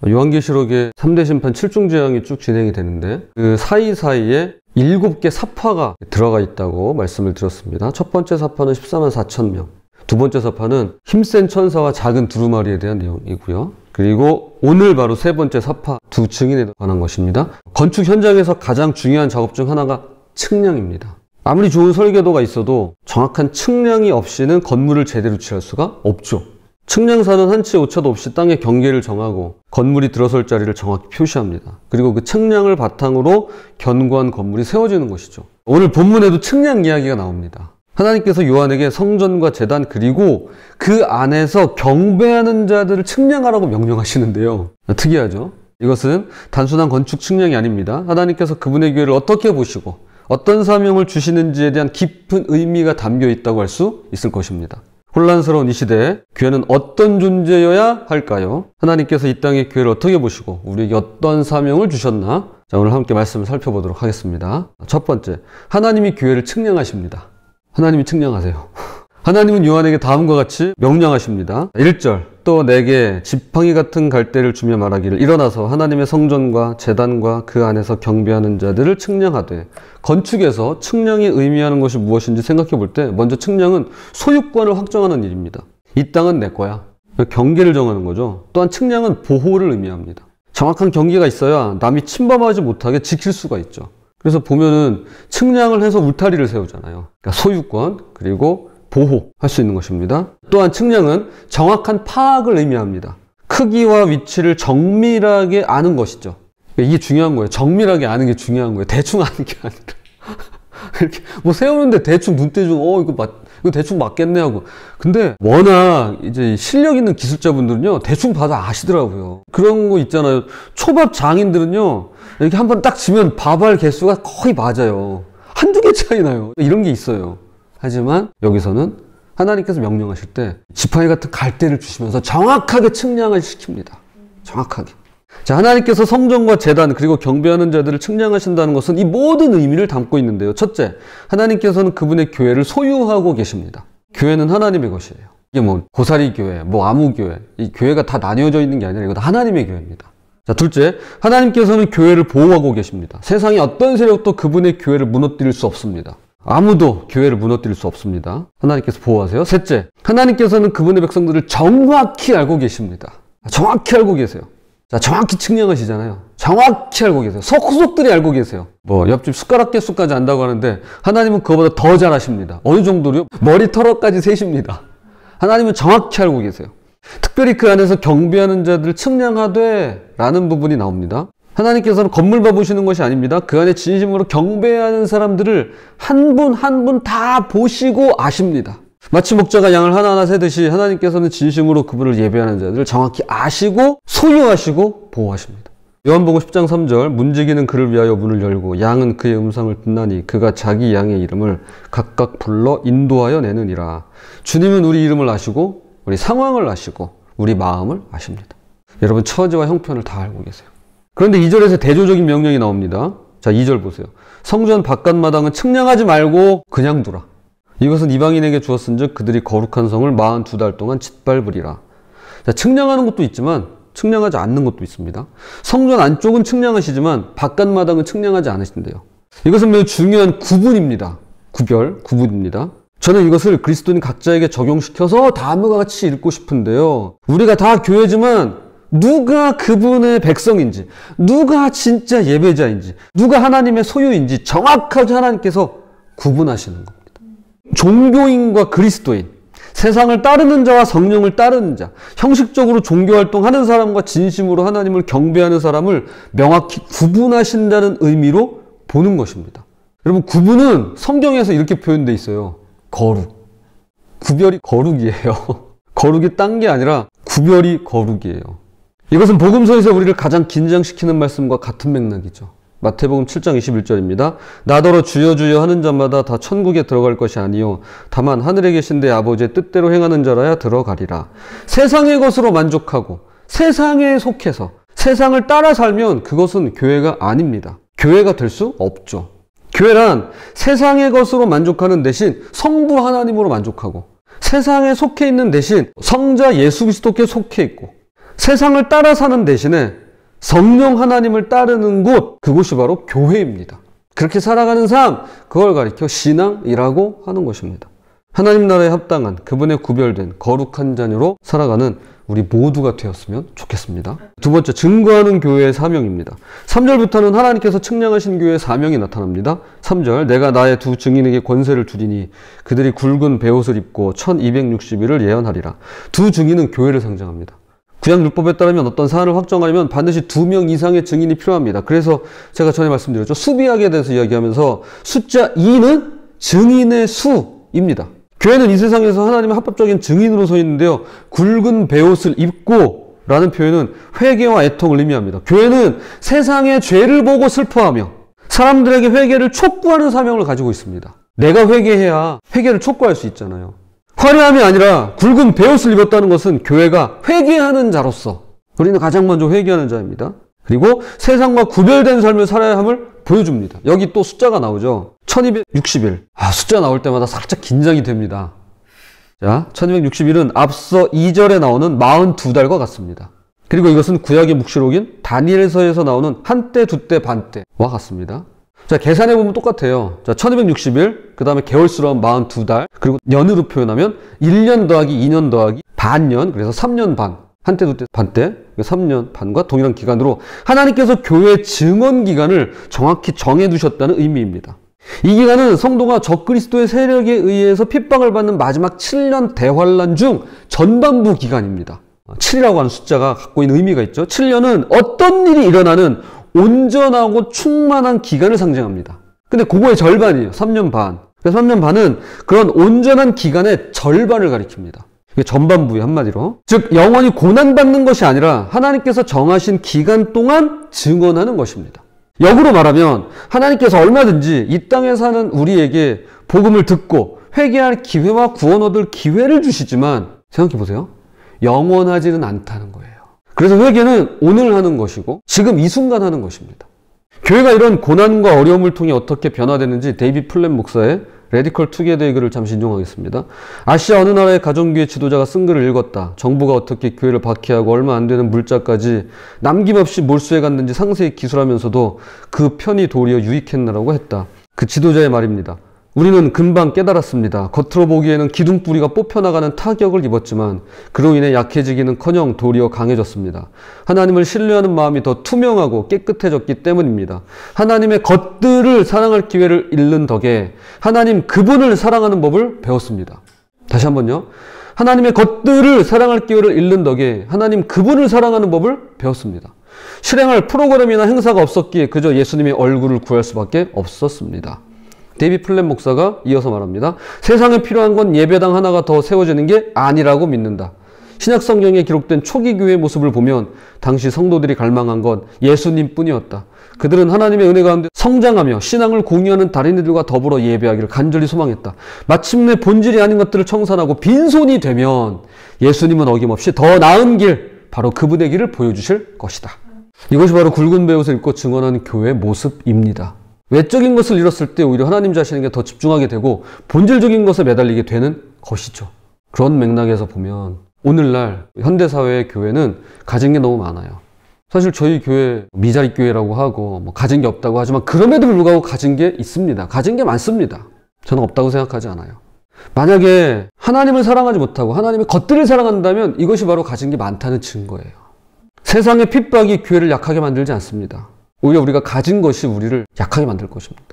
요한계시록에 3대 심판 7중 재앙이 쭉 진행이 되는데 그 사이사이에 7개 사파가 들어가 있다고 말씀을 드렸습니다. 첫 번째 사파는 14만 4천 명, 두 번째 사파는 힘센 천사와 작은 두루마리에 대한 내용이고요. 그리고 오늘 바로 세 번째 사파 두 증인에 관한 것입니다. 건축 현장에서 가장 중요한 작업 중 하나가 측량입니다. 아무리 좋은 설계도가 있어도 정확한 측량이 없이는 건물을 제대로 취할 수가 없죠. 측량사는 한치의 오차도 없이 땅의 경계를 정하고 건물이 들어설 자리를 정확히 표시합니다. 그리고 그 측량을 바탕으로 견고한 건물이 세워지는 것이죠. 오늘 본문에도 측량 이야기가 나옵니다. 하나님께서 요한에게 성전과 제단 그리고 그 안에서 경배하는 자들을 측량하라고 명령하시는데요. 특이하죠? 이것은 단순한 건축 측량이 아닙니다. 하나님께서 그분의 교회를 어떻게 보시고 어떤 사명을 주시는지에 대한 깊은 의미가 담겨 있다고 할 수 있을 것입니다. 혼란스러운 이 시대에 교회는 어떤 존재여야 할까요? 하나님께서 이 땅의 교회를 어떻게 보시고 우리에게 어떤 사명을 주셨나? 자, 오늘 함께 말씀을 살펴보도록 하겠습니다. 첫 번째, 하나님이 교회를 측량하십니다. 하나님이 측량하세요. 하나님은 요한에게 다음과 같이 명령하십니다. 1절, 또 내게 지팡이 같은 갈대를 주며 말하기를 일어나서 하나님의 성전과 제단과 그 안에서 경배하는 자들을 측량하되. 건축에서 측량이 의미하는 것이 무엇인지 생각해 볼 때 먼저 측량은 소유권을 확정하는 일입니다. 이 땅은 내 거야. 경계를 정하는 거죠. 또한 측량은 보호를 의미합니다. 정확한 경계가 있어야 남이 침범하지 못하게 지킬 수가 있죠. 그래서 보면은 측량을 해서 울타리를 세우잖아요. 그러니까 소유권 그리고 보호할 수 있는 것입니다. 또한 측량은 정확한 파악을 의미합니다. 크기와 위치를 정밀하게 아는 것이죠. 이게 중요한 거예요. 정밀하게 아는 게 중요한 거예요. 대충 아는 게 아니라. 이렇게 뭐 세우는데 대충 눈대중 이거 대충 맞겠네 하고. 근데 워낙 이제 실력 있는 기술자분들은요 대충 봐도 아시더라고요. 그런 거 있잖아요. 초밥 장인들은요 이렇게 한번 딱 지면 밥알 개수가 거의 맞아요. 한두 개 차이 나요. 이런 게 있어요. 하지만 여기서는 하나님께서 명령하실 때 지팡이 같은 갈대를 주시면서 정확하게 측량을 시킵니다. 정확하게. 자, 하나님께서 성전과 제단 그리고 경배하는 자들을 측량하신다는 것은 이 모든 의미를 담고 있는데요. 첫째, 하나님께서는 그분의 교회를 소유하고 계십니다. 교회는 하나님의 것이에요. 이게 뭐 고사리 교회, 뭐 아무 교회, 이 교회가 다 나뉘어져 있는 게 아니라 이거 다 하나님의 교회입니다. 자, 둘째, 하나님께서는 교회를 보호하고 계십니다. 세상의 어떤 세력도 그분의 교회를 무너뜨릴 수 없습니다. 아무도 교회를 무너뜨릴 수 없습니다. 하나님께서 보호하세요. 셋째, 하나님께서는 그분의 백성들을 정확히 알고 계십니다. 정확히 알고 계세요. 자, 정확히 측량하시잖아요. 정확히 알고 계세요. 속속들이 알고 계세요. 뭐 옆집 숟가락 개수까지 안다고 하는데 하나님은 그거보다 더 잘 아십니다. 어느 정도로요? 머리 털어까지 세십니다. 하나님은 정확히 알고 계세요. 특별히 그 안에서 경배하는 자들을 측량하되 라는 부분이 나옵니다. 하나님께서는 건물 봐보시는 것이 아닙니다. 그 안에 진심으로 경배하는 사람들을 한 분 한 분 다 보시고 아십니다. 마치 목자가 양을 하나하나 세듯이 하나님께서는 진심으로 그분을 예배하는 자들을 정확히 아시고 소유하시고 보호하십니다. 요한복음 10장 3절, 문지기는 그를 위하여 문을 열고 양은 그의 음성을 듣나니 그가 자기 양의 이름을 각각 불러 인도하여 내느니라. 주님은 우리 이름을 아시고 우리 상황을 아시고 우리 마음을 아십니다. 여러분 처지와 형편을 다 알고 계세요. 그런데 2절에서 대조적인 명령이 나옵니다. 자, 2절 보세요. 성전 바깥마당은 측량하지 말고 그냥 두라. 이것은 이방인에게 주었은즉 그들이 거룩한 성을 42달 동안 짓밟으리라. 자, 측량하는 것도 있지만 측량하지 않는 것도 있습니다. 성전 안쪽은 측량하시지만 바깥마당은 측량하지 않으신대요. 이것은 매우 중요한 구분입니다. 구분입니다. 저는 이것을 그리스도인 각자에게 적용시켜서 다음과 같이 읽고 싶은데요. 우리가 다 교회지만 누가 그분의 백성인지, 누가 진짜 예배자인지, 누가 하나님의 소유인지 정확하게 하나님께서 구분하시는 겁니다. 종교인과 그리스도인, 세상을 따르는 자와 성령을 따르는 자, 형식적으로 종교활동하는 사람과 진심으로 하나님을 경배하는 사람을 명확히 구분하신다는 의미로 보는 것입니다. 여러분, 구분은 성경에서 이렇게 표현되어 있어요. 거룩. 구별이 거룩이에요. 거룩이 딴 게 아니라 구별이 거룩이에요. 이것은 복음서에서 우리를 가장 긴장시키는 말씀과 같은 맥락이죠. 마태복음 7장 21절입니다. 나더러 주여 주여 하는 자마다 다 천국에 들어갈 것이 아니요 다만 하늘에 계신 내 아버지의 뜻대로 행하는 자라야 들어가리라. 세상의 것으로 만족하고 세상에 속해서 세상을 따라 살면 그것은 교회가 아닙니다. 교회가 될 수 없죠. 교회란 세상의 것으로 만족하는 대신 성부 하나님으로 만족하고 세상에 속해 있는 대신 성자 예수 그리스도께 속해 있고 세상을 따라 사는 대신에 성령 하나님을 따르는 곳, 그곳이 바로 교회입니다. 그렇게 살아가는 삶, 그걸 가리켜 신앙이라고 하는 것입니다. 하나님 나라에 합당한 그분의 구별된 거룩한 자녀로 살아가는 우리 모두가 되었으면 좋겠습니다. 두 번째, 증거하는 교회의 사명입니다. 3절부터는 하나님께서 측량하신 교회의 사명이 나타납니다. 3절, 내가 나의 두 증인에게 권세를 주리니 그들이 굵은 베옷을 입고 1260일을 예언하리라. 두 증인은 교회를 상징합니다. 구약율법에 따르면 어떤 사안을 확정하려면 반드시 2명 이상의 증인이 필요합니다. 그래서 제가 전에 말씀드렸죠. 수비학에 대해서 이야기하면서 숫자 2는 증인의 수입니다. 교회는 이 세상에서 하나님의 합법적인 증인으로 서 있는데요. 굵은 베옷을 입고 라는 표현은 회개와 애통을 의미합니다. 교회는 세상의 죄를 보고 슬퍼하며 사람들에게 회개를 촉구하는 사명을 가지고 있습니다. 내가 회개해야 회개를 촉구할 수 있잖아요. 화려함이 아니라 굵은 베옷을 입었다는 것은 교회가 회개하는 자로서 우리는 가장 먼저 회개하는 자입니다. 그리고 세상과 구별된 삶을 살아야 함을 보여줍니다. 여기 또 숫자가 나오죠. 1260일. 숫자 나올 때마다 살짝 긴장이 됩니다. 자, 1260일은 앞서 2절에 나오는 42달과 같습니다. 그리고 이것은 구약의 묵시록인 다니엘서에서 나오는 한때, 두때, 반때와 같습니다. 자, 계산해보면 똑같아요. 자, 1260일, 그 다음에 개월수로는 42달, 그리고 년으로 표현하면 1년 더하기 2년 더하기 반년, 그래서 3년 반. 한때, 두때, 반때, 3년 반과 동일한 기간으로 하나님께서 교회 증언 기간을 정확히 정해두셨다는 의미입니다. 이 기간은 성도가 적그리스도의 세력에 의해서 핍박을 받는 마지막 7년 대환란 중 전반부 기간입니다. 7이라고 하는 숫자가 갖고 있는 의미가 있죠. 7년은 어떤 일이 일어나는 온전하고 충만한 기간을 상징합니다. 근데 그거의 절반이에요. 3년 반. 그래서 3년 반은 그런 온전한 기간의 절반을 가리킵니다. 이게 전반부의 한마디로. 즉 영원히 고난받는 것이 아니라 하나님께서 정하신 기간 동안 증언하는 것입니다. 역으로 말하면 하나님께서 얼마든지 이 땅에 사는 우리에게 복음을 듣고 회개할 기회와 구원 얻을 기회를 주시지만 생각해 보세요. 영원하지는 않다는 거예요. 그래서 회개는 오늘 하는 것이고 지금 이 순간 하는 것입니다. 교회가 이런 고난과 어려움을 통해 어떻게 변화되는지 데이비드 플랫 목사의 레디컬 투게더의 글을 잠시 인용하겠습니다. 아시아 어느 나라의 가정교회 지도자가 쓴 글을 읽었다. 정부가 어떻게 교회를 박해하고 얼마 안 되는 물자까지 남김없이 몰수해 갔는지 상세히 기술하면서도 그 편이 도리어 유익했나라고 했다. 그 지도자의 말입니다. 우리는 금방 깨달았습니다. 겉으로 보기에는 기둥뿌리가 뽑혀나가는 타격을 입었지만 그로 인해 약해지기는커녕 도리어 강해졌습니다. 하나님을 신뢰하는 마음이 더 투명하고 깨끗해졌기 때문입니다. 하나님의 것들을 사랑할 기회를 잃는 덕에 하나님 그분을 사랑하는 법을 배웠습니다. 다시 한번요. 하나님의 것들을 사랑할 기회를 잃는 덕에 하나님 그분을 사랑하는 법을 배웠습니다. 실행할 프로그램이나 행사가 없었기에 그저 예수님의 얼굴을 구할 수밖에 없었습니다. 데이비드 플랫 목사가 이어서 말합니다. 세상에 필요한 건 예배당 하나가 더 세워지는 게 아니라고 믿는다. 신약 성경에 기록된 초기 교회의 모습을 보면 당시 성도들이 갈망한 건 예수님뿐이었다. 그들은 하나님의 은혜 가운데 성장하며 신앙을 공유하는 다른 이들과 더불어 예배하기를 간절히 소망했다. 마침내 본질이 아닌 것들을 청산하고 빈손이 되면 예수님은 어김없이 더 나은 길, 바로 그분의 길을 보여주실 것이다. 이것이 바로 굵은 베옷을 입고 증언하는 교회의 모습입니다. 외적인 것을 잃었을 때 오히려 하나님 자신에게 더 집중하게 되고 본질적인 것에 매달리게 되는 것이죠. 그런 맥락에서 보면 오늘날 현대사회의 교회는 가진 게 너무 많아요. 사실 저희 교회 미자리 교회라고 하고 가진 게 없다고 하지만 그럼에도 불구하고 가진 게 있습니다. 가진 게 많습니다. 저는 없다고 생각하지 않아요. 만약에 하나님을 사랑하지 못하고 하나님의 것들을 사랑한다면 이것이 바로 가진 게 많다는 증거예요. 세상의 핍박이 교회를 약하게 만들지 않습니다. 오히려 우리가 가진 것이 우리를 약하게 만들 것입니다.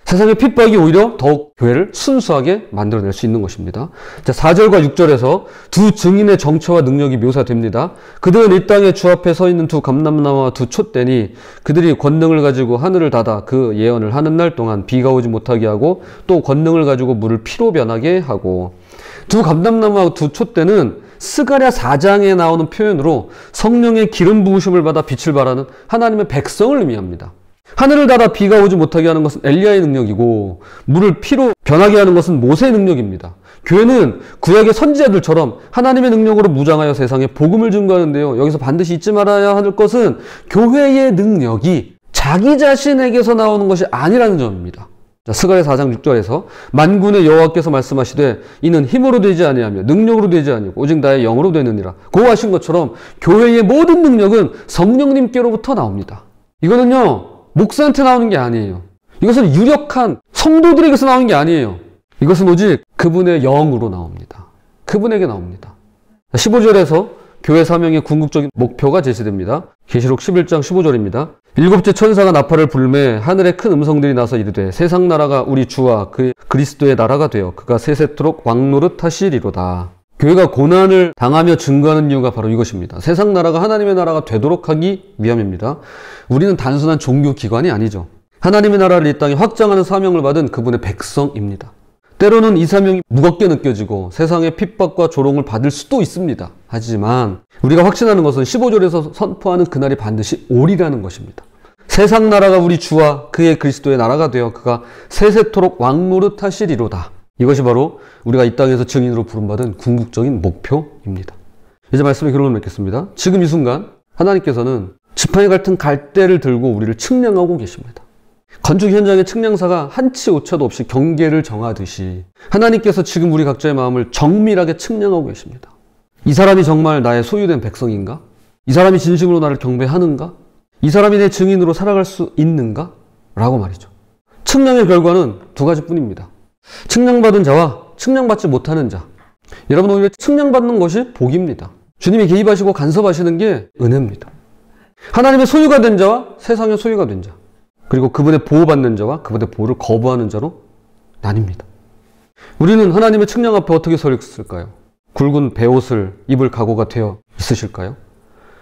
세상의 핍박이 오히려 더욱 교회를 순수하게 만들어낼 수 있는 것입니다. 자, 4절과 6절에서 두 증인의 정체와 능력이 묘사됩니다. 그들은 이 땅에 주 앞에 서 있는 두 감람나무와 두 촛대니 그들이 권능을 가지고 하늘을 닫아 그 예언을 하는 날 동안 비가 오지 못하게 하고 또 권능을 가지고 물을 피로 변하게 하고 두 감람나무와 두 촛대는 스가랴 4장에 나오는 표현으로 성령의 기름 부으심을 받아 빛을 발하는 하나님의 백성을 의미합니다. 하늘을 닫아 비가 오지 못하게 하는 것은 엘리야의 능력이고 물을 피로 변하게 하는 것은 모세의 능력입니다. 교회는 구약의 선지자들처럼 하나님의 능력으로 무장하여 세상에 복음을 증거하는데요. 여기서 반드시 잊지 말아야 할 것은 교회의 능력이 자기 자신에게서 나오는 것이 아니라는 점입니다. 자, 스가랴 4장 6절에서 만군의 여호와께서 말씀하시되 이는 힘으로 되지 아니하며 능력으로 되지 아니고 오직 나의 영으로 되느니라. 고하신 것처럼 교회의 모든 능력은 성령님께로부터 나옵니다. 이거는요, 목사한테 나오는 게 아니에요. 이것은 유력한 성도들에게서 나오는 게 아니에요. 이것은 오직 그분의 영으로 나옵니다. 그분에게 나옵니다. 15절에서 교회 사명의 궁극적인 목표가 제시됩니다. 계시록 11장 15절입니다. 일곱째 천사가 나팔을 불매 하늘에 큰 음성들이 나서 이르되 세상 나라가 우리 주와 그 그리스도의 나라가 되어 그가 세세토록 왕노릇 하시리로다. 교회가 고난을 당하며 증거하는 이유가 바로 이것입니다. 세상 나라가 하나님의 나라가 되도록 하기 위함입니다. 우리는 단순한 종교기관이 아니죠. 하나님의 나라를 이 땅에 확장하는 사명을 받은 그분의 백성입니다. 때로는 이 사명이 무겁게 느껴지고 세상의 핍박과 조롱을 받을 수도 있습니다. 하지만 우리가 확신하는 것은 15절에서 선포하는 그날이 반드시 오리라는 것입니다. 세상 나라가 우리 주와 그의 그리스도의 나라가 되어 그가 세세토록 왕노릇 하시리로다. 이것이 바로 우리가 이 땅에서 증인으로 부름받은 궁극적인 목표입니다. 이제 말씀의 결론을 맺겠습니다. 지금 이 순간 하나님께서는 지팡이 같은 갈대를 들고 우리를 측량하고 계십니다. 건축 현장의 측량사가 한치 오차도 없이 경계를 정하듯이 하나님께서 지금 우리 각자의 마음을 정밀하게 측량하고 계십니다. 이 사람이 정말 나의 소유된 백성인가? 이 사람이 진심으로 나를 경배하는가? 이 사람이 내 증인으로 살아갈 수 있는가? 라고 말이죠. 측량의 결과는 두 가지뿐입니다. 측량받은 자와 측량받지 못하는 자. 여러분, 오히려 측량받는 것이 복입니다. 주님이 개입하시고 간섭하시는 게 은혜입니다. 하나님의 소유가 된 자와 세상의 소유가 된 자, 그리고 그분의 보호받는 자와 그분의 보호를 거부하는 자로 나뉩니다. 우리는 하나님의 측량 앞에 어떻게 서 있을까요? 굵은 베옷을 입을 각오가 되어 있으실까요?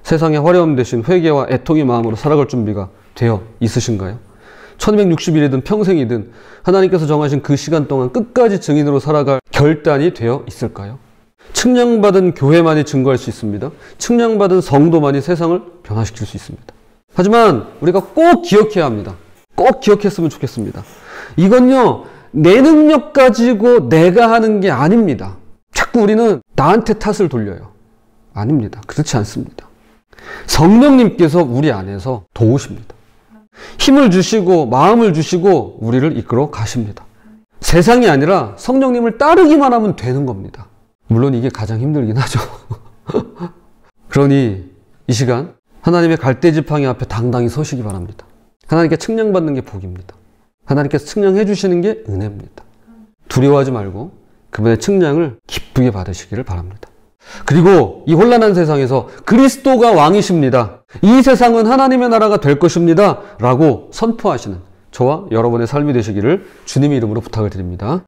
세상의 화려함 대신 회개와 애통의 마음으로 살아갈 준비가 되어 있으신가요? 1260일이든 평생이든 하나님께서 정하신 그 시간 동안 끝까지 증인으로 살아갈 결단이 되어 있을까요? 측량받은 교회만이 증거할 수 있습니다. 측량받은 성도만이 세상을 변화시킬 수 있습니다. 하지만 우리가 꼭 기억해야 합니다. 꼭 기억했으면 좋겠습니다. 이건요, 내 능력 가지고 내가 하는 게 아닙니다. 자꾸 우리는 나한테 탓을 돌려요. 아닙니다. 그렇지 않습니다. 성령님께서 우리 안에서 도우십니다. 힘을 주시고 마음을 주시고 우리를 이끌어 가십니다. 세상이 아니라 성령님을 따르기만 하면 되는 겁니다. 물론 이게 가장 힘들긴 하죠. 그러니 이 시간 하나님의 갈대지팡이 앞에 당당히 서시기 바랍니다. 하나님께 측량받는 게 복입니다. 하나님께서 측량해 주시는 게 은혜입니다. 두려워하지 말고 그분의 측량을 기쁘게 받으시기를 바랍니다. 그리고 이 혼란한 세상에서 그리스도가 왕이십니다. 이 세상은 하나님의 나라가 될 것입니다. 라고 선포하시는 저와 여러분의 삶이 되시기를 주님의 이름으로 부탁을 드립니다.